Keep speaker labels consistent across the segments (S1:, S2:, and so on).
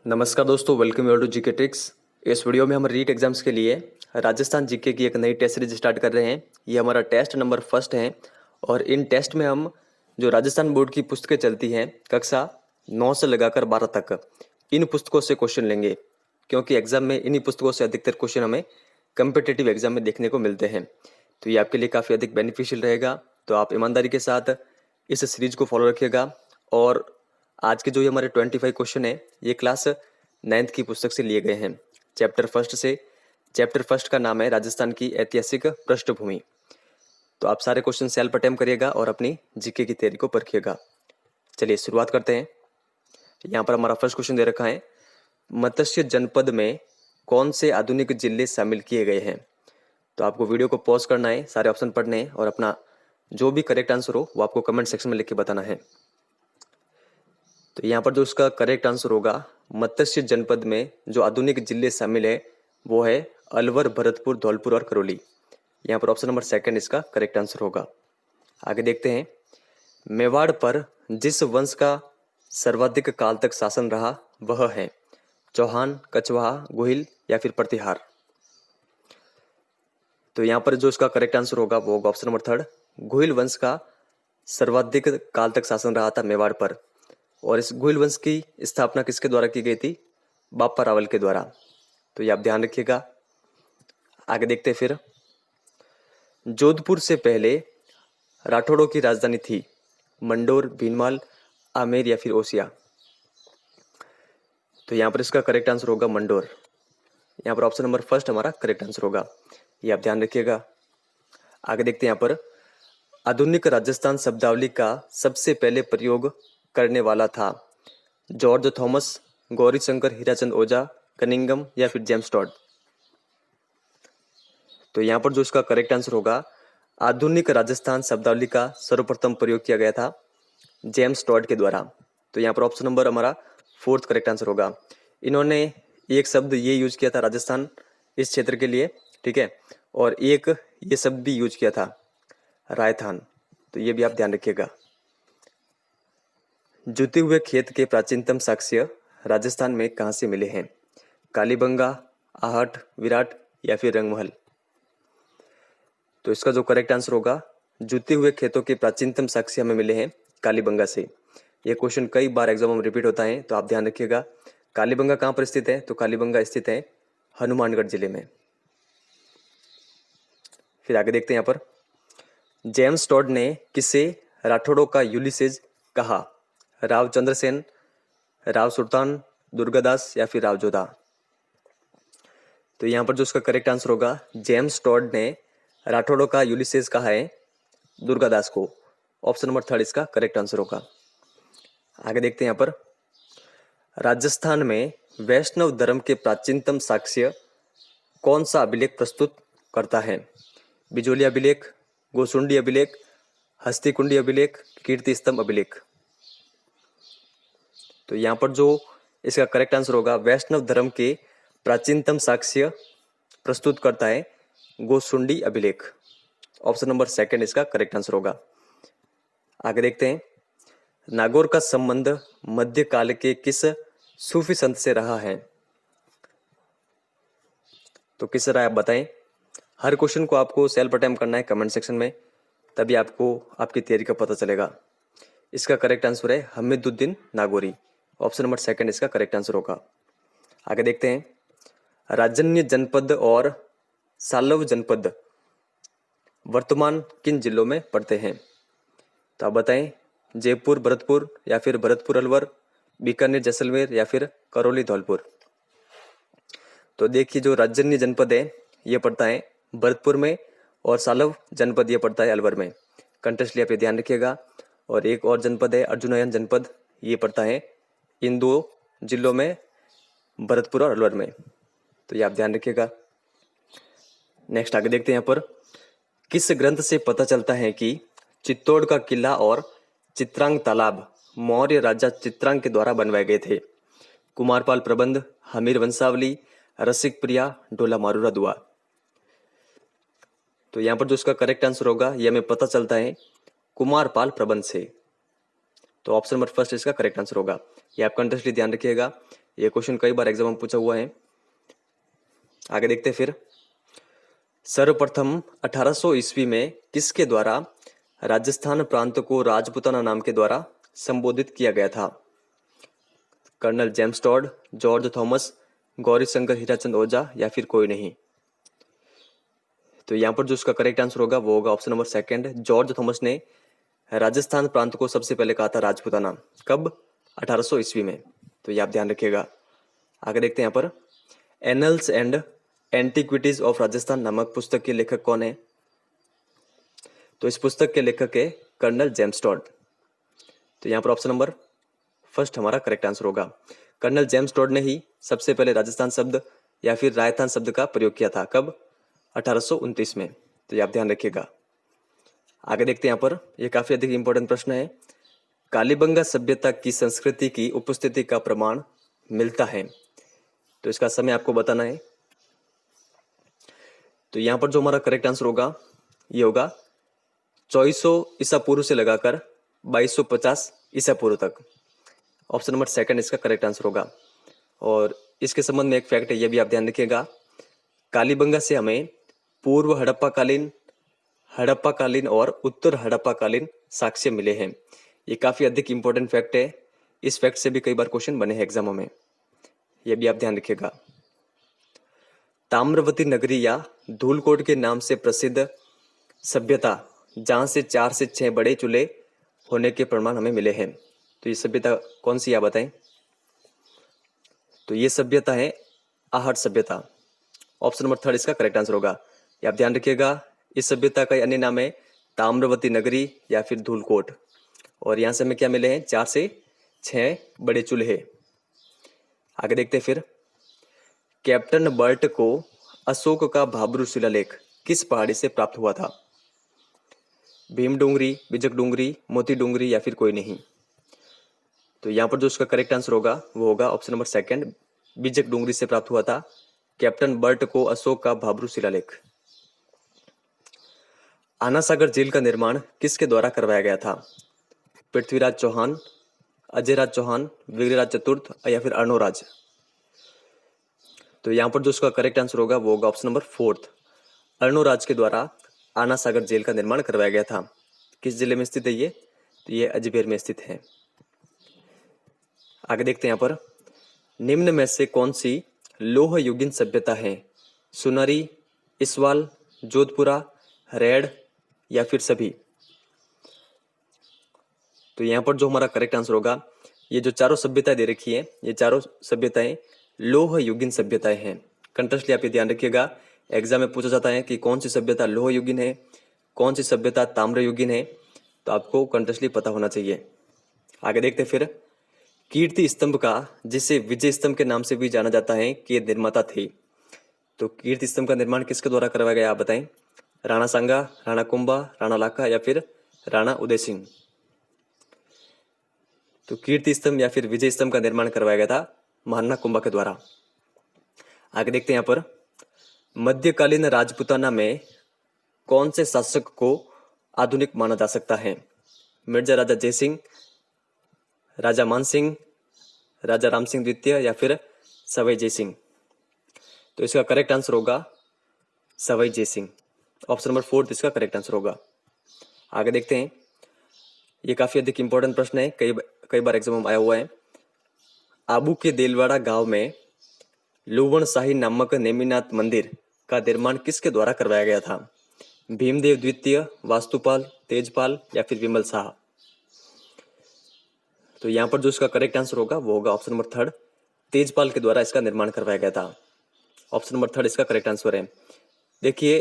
S1: नमस्कार दोस्तों, welcome you all to GK tricks. इस वीडियो में हम रीट एग्जाम्स के लिए राजस्थान जीके की एक नई टेस्ट सीरीज स्टार्ट कर रहे हैं। ये हमारा टेस्ट नंबर फर्स्ट है और इन टेस्ट में हम जो राजस्थान बोर्ड की पुस्तकें चलती हैं कक्षा 9 से लगाकर 12 तक, इन पुस्तकों से क्वेश्चन लेंगे, क्योंकि एग्जाम में इन्हीं पुस्तकों से अधिकतर क्वेश्चन हमें कम्पिटेटिव एग्जाम में देखने को मिलते हैं। तो ये आपके लिए काफ़ी अधिक बेनिफिशियल रहेगा। तो आप ईमानदारी के साथ इस सीरीज को फॉलो रखिएगा। और आज के जो ये हमारे 25 क्वेश्चन है, ये क्लास 9th की पुस्तक से लिए गए हैं, चैप्टर फर्स्ट से। चैप्टर फर्स्ट का नाम है राजस्थान की ऐतिहासिक पृष्ठभूमि। तो आप सारे क्वेश्चन सेल्फ अटेम्प्ट करिएगा और अपनी जीके की तैयारी को परखिएगा। चलिए शुरुआत करते हैं। यहाँ पर हमारा फर्स्ट क्वेश्चन दे रखा है, मत्स्य जनपद में कौन से आधुनिक जिले शामिल किए गए हैं। तो आपको वीडियो को पॉज करना है, सारे ऑप्शन पढ़ने हैं और अपना जो भी करेक्ट आंसर हो वो आपको कमेंट सेक्शन में लिख के बताना है। तो यहाँ पर जो उसका करेक्ट आंसर होगा, मत्स्य जनपद में जो आधुनिक जिले शामिल है वो है अलवर, भरतपुर, धौलपुर और करौली। यहाँ पर ऑप्शन नंबर सेकंड इसका करेक्ट आंसर होगा। आगे देखते हैं, मेवाड़ पर जिस वंश का सर्वाधिक काल तक शासन रहा वह है चौहान, कछवाहा, गोहिल या फिर प्रतिहार। तो यहाँ पर जो इसका करेक्ट आंसर होगा वो होगा ऑप्शन नंबर थर्ड, गोहिल वंश का सर्वाधिक काल तक शासन रहा था मेवाड़ पर। और इस गोहिल वंश की स्थापना किसके द्वारा की गई थी? बापा रावल के द्वारा। तो ये आप ध्यान रखिएगा। आगे देखते हैं फिर, जोधपुर से पहले राठौड़ों की राजधानी थी मंडोर, भीनमाल, आमेर या फिर ओसिया। तो यहाँ पर इसका करेक्ट आंसर होगा मंडोर। यहाँ पर ऑप्शन नंबर फर्स्ट हमारा करेक्ट आंसर होगा, ये आप ध्यान रखिएगा। आगे देखते हैं, यहाँ पर आधुनिक राजस्थान शब्दावली का सबसे पहले प्रयोग करने वाला था जॉर्ज थॉमस, गौरी शंकर, हीराचंद ओझा, कनिंगम या फिर जेम्स टॉड। तो यहाँ पर जो इसका करेक्ट आंसर होगा, आधुनिक राजस्थान शब्दावली का सर्वप्रथम प्रयोग किया गया था जेम्स टॉड के द्वारा। तो यहाँ पर ऑप्शन नंबर हमारा फोर्थ करेक्ट आंसर होगा। इन्होंने एक शब्द ये यूज किया था राजस्थान इस क्षेत्र के लिए, ठीक है, और एक ये शब्द भी यूज किया था रायथान। तो ये भी आप ध्यान रखिएगा। जुते हुए खेत के प्राचीनतम साक्ष्य राजस्थान में कहाँ से मिले हैं? कालीबंगा, आहट, विराट या फिर रंगमहल। तो इसका जो करेक्ट आंसर होगा, जुते हुए खेतों के प्राचीनतम साक्ष्य हमें मिले हैं कालीबंगा से। यह क्वेश्चन कई बार एग्जाम में रिपीट होता है, तो आप ध्यान रखिएगा। कालीबंगा कहाँ पर स्थित है? तो कालीबंगा स्थित है हनुमानगढ़ जिले में। फिर आगे देखते हैं, यहाँ पर जेम्स टॉड ने किसे राठौड़ों का यूलिसेज कहा? राव चंद्रसेन, राव सुल्तान, दुर्गादास या फिर राव जोधा। तो यहाँ पर जो उसका करेक्ट आंसर होगा, जेम्स टॉड ने राठौड़ों का यूलिसेस कहा है दुर्गादास को। ऑप्शन नंबर थर्ड इसका करेक्ट आंसर होगा। आगे देखते हैं, यहाँ पर राजस्थान में वैष्णव धर्म के प्राचीनतम साक्ष्य कौन सा अभिलेख प्रस्तुत करता है? बिजोली अभिलेख, गोसुंडी अभिलेख, हस्तिकुंडी अभिलेख, कीर्ति स्तंभ अभिलेख। तो यहाँ पर जो इसका करेक्ट आंसर होगा, वैष्णव धर्म के प्राचीनतम साक्ष्य प्रस्तुत करता है गोसुंडी अभिलेख। ऑप्शन नंबर सेकंड इसका करेक्ट आंसर होगा। आगे देखते हैं, नागौर का संबंध मध्यकाल के किस सूफी संत से रहा है? तो किस रहा है आप बताएं। हर क्वेश्चन को आपको सेल्फ अटेम्प्ट करना है कमेंट सेक्शन में, तभी आपको आपकी तैयारी का पता चलेगा। इसका करेक्ट आंसर है Hamiduddin Nagauri. Option number second इसका करेक्ट आंसर होगा। आगे देखते हैं, राजन्य जनपद और सालव जनपद वर्तमान किन जिलों में पड़ते हैं? तो आप बताएं, जयपुर, भरतपुर या फिर भरतपुर अलवर, बीकानेर, जैसलमेर या फिर करौली, धौलपुर। तो देखिए, जो राजन्य जनपद है ये पड़ता है भरतपुर में और सालव जनपद ये पड़ता है अलवर में। कंटेस्टली आप ये ध्यान रखिएगा। और एक और जनपद है अर्जुनयन जनपद, ये पड़ता है इन दो जिलों में, भरतपुर और अलवर में। तो ये आप ध्यान रखिएगा। नेक्स्ट आगे देखते हैं, यहाँ पर किस ग्रंथ से पता चलता है कि चित्तौड़ का किला और चित्रांग तालाब मौर्य राजा चित्रांग के द्वारा बनवाए गए थे? कुमारपाल प्रबंध, हमीर वंशावली, रसिक प्रिया, डोला मारूरा दुआ। तो यहाँ पर जो इसका करेक्ट आंसर होगा, ये हमें पता चलता है कुमारपाल प्रबंध से। तो ऑप्शन नंबर फर्स्ट इसका करेक्ट आंसर होगा। ये आप कंटेस्टली ध्यान रखिएगा। ये क्वेश्चन कई बार एग्जाम में पूछा हुआ है। आगे देखते हैं फिर। सर्वप्रथम 1800 ईस्वी में किसके द्वारा राजस्थान प्रांत को राजपूताना नाम के द्वारा संबोधित किया गया था? Colonel James Tod, George Thomas, Gaurishankar Hirachand Ojha या फिर कोई नहीं? तो यहाँ पर जो उसका करेक्ट आंसर होगा वो होगा option number second, George Thomas ने राजस्थान प्रांत को सबसे पहले कहा था राजपूताना। कब? 1800 ईस्वी में। तो ये आप ध्यान रखिएगा। आगे देखते हैं यहाँ पर। Annuls and antiquities of Rajasthan नामक पुस्तक के लेखक कौन है? तो इस पुस्तक के लेखक है कर्नल जेम्स टॉड। तो यहाँ पर ऑप्शन नंबर फर्स्ट हमारा करेक्ट आंसर होगा। कर्नल जेम्स टॉड ने ही सबसे पहले राजस्थान शब्द या फिर राजस्थान शब्द का प्रयोग किया था। कब? 1829 में। तो ये आप ध्यान रखिएगा। आगे देखते हैं यहाँ पर। यह काफी अधिक इंपॉर्टेंट प्रश्न है। कालीबंगा सभ्यता की संस्कृति की उपस्थिति का प्रमाण मिलता है। तो इसका समय आपको बताना है। तो यहाँ पर जो हमारा करेक्ट आंसर होगा ये होगा 2400 ईसा पूर्व से लगाकर 2250 ईसा पूर्व तक। ऑप्शन नंबर सेकंड इसका करेक्ट आंसर होगा। और इसके संबंध में एक फैक्ट है, ये भी आप ध्यान रखिएगा। कालीबंगा से हमें पूर्व हड़प्पा कालीन और उत्तर हड़प्पा कालीन साक्ष्य मिले हैं। ये काफी अधिक इंपॉर्टेंट फैक्ट है। इस फैक्ट से भी कई बार क्वेश्चन बने हैं एग्जामों में, यह भी आप ध्यान रखिएगा। ताम्रवती नगरी या धूलकोट के नाम से प्रसिद्ध सभ्यता जहां से 4 से 6 बड़े चूल्हे होने के प्रमाण हमें मिले हैं। तो ये सभ्यता कौन सी आप बताएं? तो ये सभ्यता है आहट सभ्यता। ऑप्शन नंबर थर्ड इसका करेक्ट आंसर होगा। ये आप ध्यान रखिएगा। इस सभ्यता का अन्य नाम है ताम्रवती नगरी या फिर धूलकोट। और यहां से हमें क्या मिले हैं? 4 से 6 बड़े चूल्हे। आगे देखते हैं फिर। कैप्टन बर्ट को अशोक का भाब्रू शिलालेख किस पहाड़ी से प्राप्त हुआ था? भीम डूंगरी, बिजक डूंगरी, मोती डूंगरी या फिर कोई नहीं? तो यहाँ पर जो उसका करेक्ट आंसर होगा वो होगा ऑप्शन नंबर सेकंड, बिजक डूंगरी से प्राप्त हुआ था कैप्टन बर्ट को अशोक का भाब्रू शिलालेख। आना सागर झील का निर्माण किसके द्वारा करवाया गया था? पृथ्वीराज चौहान, अजयराज चौहान, विग्रहराज चतुर्थ या फिर अर्णोराज? तो यहाँ पर जो उसका करेक्ट आंसर होगा वो होगा ऑप्शन नंबर फोर्थ, अर्णोराज के द्वारा आना सागर जेल का निर्माण करवाया गया था। किस जिले में स्थित है ये? तो ये अजमेर में स्थित है। आगे देखते हैं यहाँ पर। निम्न में से कौन सी लोह युगीन सभ्यता है? सुनारी, इसवाल, जोधपुरा, रेड या फिर सभी? तो यहाँ पर जो हमारा करेक्ट आंसर होगा, ये जो चारों सभ्यताएं दे रखी है ये चारों सभ्यताएं लोह युगीन सभ्यताएं हैं। कंट्रास्टली आप ये ध्यान रखिएगा। एग्जाम में पूछा जाता है कि कौन सी सभ्यता लोह युगीन है, कौन सी सभ्यता ताम्र युगीन है, तो आपको कंट्रास्टली पता होना चाहिए। आगे देखते फिर। कीर्ति स्तंभ का, जिसे विजय स्तंभ के नाम से भी जाना जाता है, के निर्माता थे। तो कीर्ति स्तंभ का निर्माण किसके द्वारा करवाया गया आप बताएं? राणा सांगा, राणा कुंभा, राणा लाखा या फिर राणा उदय सिंह? तो कीर्ति स्तंभ या फिर विजय स्तंभ का निर्माण करवाया गया था महाराणा कुंभा के द्वारा। आगे देखते हैं यहाँ पर। मध्यकालीन राजपूताना में कौन से शासक को आधुनिक माना जा सकता है? मिर्जा राजा जयसिंह, राजा मानसिंह, राजा राम सिंह द्वितीय या फिर सवाई जयसिंह? तो इसका करेक्ट आंसर होगा Sawai Jaisingh. Option number fourth इसका करेक्ट आंसर होगा। आगे देखते हैं। ये काफी अधिक इंपॉर्टेंट प्रश्न है, कई बार एग्जाम में आया हुआ है। आबू के देलवाड़ा गांव में लुवण शाही नामक नेमिनाथ मंदिर का निर्माण किसके द्वारा करवाया गया था? भीमदेव द्वितीय, वास्तुपाल, तेजपाल या फिर विमल शाह? तो यहाँ पर जो इसका करेक्ट आंसर होगा वो होगा ऑप्शन नंबर थर्ड, तेजपाल के द्वारा इसका निर्माण करवाया गया था। ऑप्शन नंबर थर्ड इसका करेक्ट आंसर है। देखिए,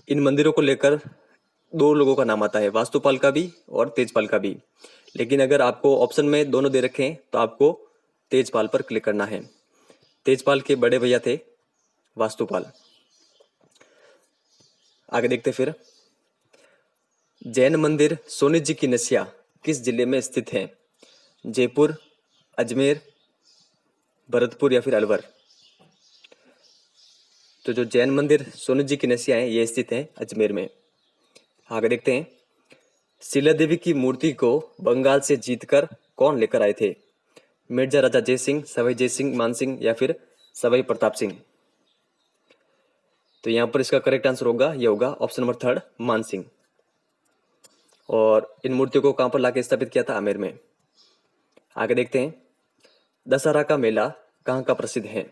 S1: इन मंदिरों को लेकर 2 लोगों का नाम आता है, वास्तुपाल का भी और तेजपाल का भी। लेकिन अगर आपको ऑप्शन में दोनों दे रखे हैं तो आपको तेजपाल पर क्लिक करना है। तेजपाल के बड़े भैया थे वास्तुपाल। आगे देखते फिर। जैन मंदिर सोनी जी की नसिया किस जिले में स्थित है? जयपुर, अजमेर, भरतपुर या फिर अलवर? तो जो जैन मंदिर सोनी जी की नसिया है ये स्थित है अजमेर में। आगे देखते हैं। शिला देवी की मूर्ति को बंगाल से जीतकर कौन लेकर आए थे? मिर्जा राजा जय सिंह, सवाई जय सिंह मान सिंह या फिर सवाई प्रताप सिंह। तो यहाँ पर इसका करेक्ट आंसर होगा, ये होगा ऑप्शन नंबर थर्ड, मान सिंह। और इन मूर्तियों को कहाँ पर लाके स्थापित किया था? आमेर में। आगे देखते हैं, दशहरा का मेला कहाँ का प्रसिद्ध है?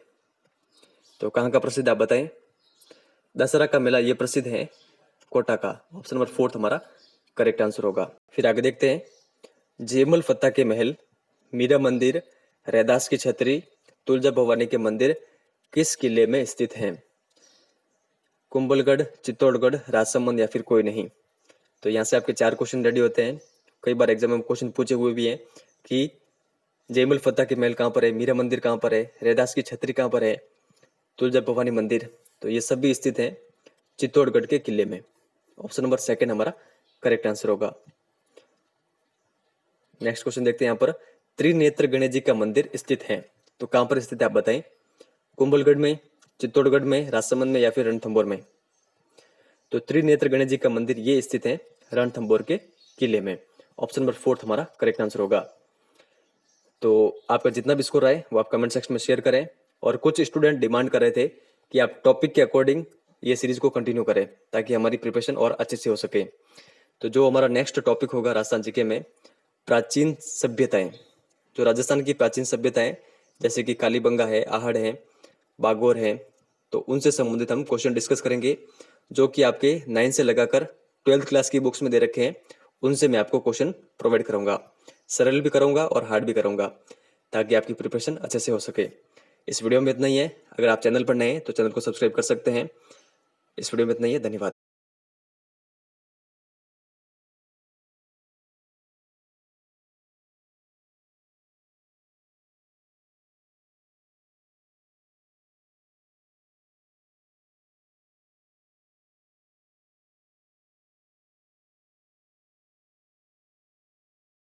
S1: तो कहाँ का प्रसिद्ध आप बताएं। दशहरा का मेला ये प्रसिद्ध है कोटा का। ऑप्शन नंबर फोर्थ हमारा करेक्ट आंसर होगा। फिर आगे देखते हैं, जयमल फत्ता के महल, मीरा मंदिर, रैदास की छतरी, तुलजा भवानी के मंदिर किस किले में स्थित हैं? कुंभलगढ़, चित्तौड़गढ़, राजसमंद या फिर कोई नहीं। तो यहाँ से आपके 4 क्वेश्चन रेडी होते हैं। कई बार एग्जाम में क्वेश्चन पूछे हुए भी हैं कि जयमल फत्ता के महल कहाँ पर है, मीरा मंदिर कहाँ पर है, रैदास की छतरी कहाँ पर है, तुलजा भवानी मंदिर। तो ये सब भी स्थित है चित्तौड़गढ़ के किले में। ऑप्शन नंबर सेकंड हमारा करेक्ट आंसर होगा। नेक्स्ट क्वेश्चन देखते हैं, यहाँ पर त्रिनेत्र गणेश जी का मंदिर स्थित है, तो कहाँ पर स्थित है आप बताएं। कुंभलगढ़ में, चित्तौड़गढ़ में, राजसमंद में या फिर रणथंभौर में। तो त्रिनेत्र गणेश जी का मंदिर ये स्थित है रणथंभौर के किले में। ऑप्शन नंबर फोर्थ हमारा करेक्ट आंसर होगा। तो आपका जितना भी स्कोर आए वो आप कमेंट सेक्शन में शेयर करें। और कुछ स्टूडेंट डिमांड कर रहे थे कि आप टॉपिक के अकॉर्डिंग ये सीरीज को कंटिन्यू करें ताकि हमारी प्रिपरेशन और अच्छे से हो सके। तो जो हमारा नेक्स्ट टॉपिक होगा राजस्थान जीके में, प्राचीन सभ्यताएं। जो राजस्थान की प्राचीन सभ्यताएं जैसे कि कालीबंगा है, आहड़ है, बागोर है, तो उनसे संबंधित हम क्वेश्चन डिस्कस करेंगे जो कि आपके 9 से लगाकर 12th क्लास की बुक्स में दे रखे हैं। उनसे मैं आपको क्वेश्चन प्रोवाइड करूंगा, सरल भी करूंगा और हार्ड भी करूंगा ताकि आपकी प्रिपरेशन अच्छे से हो सके। इस वीडियो में इतना ही है। अगर आप चैनल पर नए हैं तो चैनल को सब्सक्राइब कर सकते हैं। इस वीडियो में इतना ही है। धन्यवाद।